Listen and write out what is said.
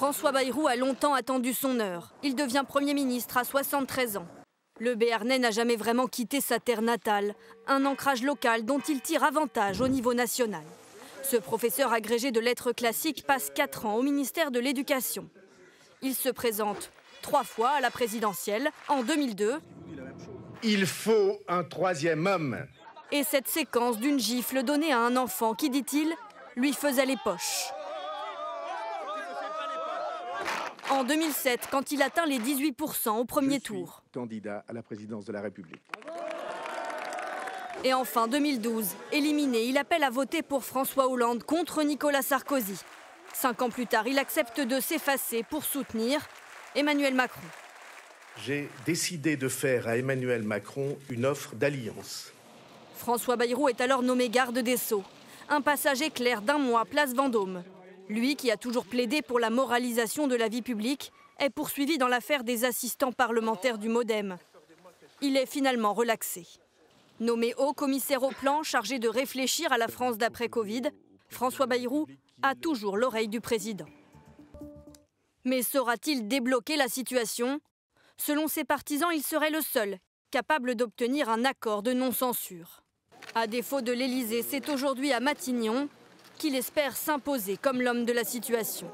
François Bayrou a longtemps attendu son heure. Il devient Premier ministre à 73 ans. Le Béarnais n'a jamais vraiment quitté sa terre natale, un ancrage local dont il tire avantage au niveau national. Ce professeur agrégé de lettres classiques passe 4 ans au ministère de l'Éducation. Il se présente 3 fois à la présidentielle, en 2002. Il faut un troisième homme. Et cette séquence d'une gifle donnée à un enfant qui, dit-il, lui faisait les poches. En 2007, quand il atteint les 18% au premier tour. Candidat à la présidence de la République. Et enfin, 2012, éliminé, il appelle à voter pour François Hollande contre Nicolas Sarkozy. 5 ans plus tard, il accepte de s'effacer pour soutenir Emmanuel Macron. J'ai décidé de faire à Emmanuel Macron une offre d'alliance. François Bayrou est alors nommé garde des Sceaux. Un passage éclair d'1 mois, place Vendôme. Lui, qui a toujours plaidé pour la moralisation de la vie publique, est poursuivi dans l'affaire des assistants parlementaires du MoDem. Il est finalement relaxé. Nommé haut commissaire au plan, chargé de réfléchir à la France d'après-Covid, François Bayrou a toujours l'oreille du président. Mais saura-t-il débloquer la situation? Selon ses partisans, il serait le seul capable d'obtenir un accord de non-censure. À défaut de l'Élysée, c'est aujourd'hui à Matignon qu'il espère s'imposer comme l'homme de la situation.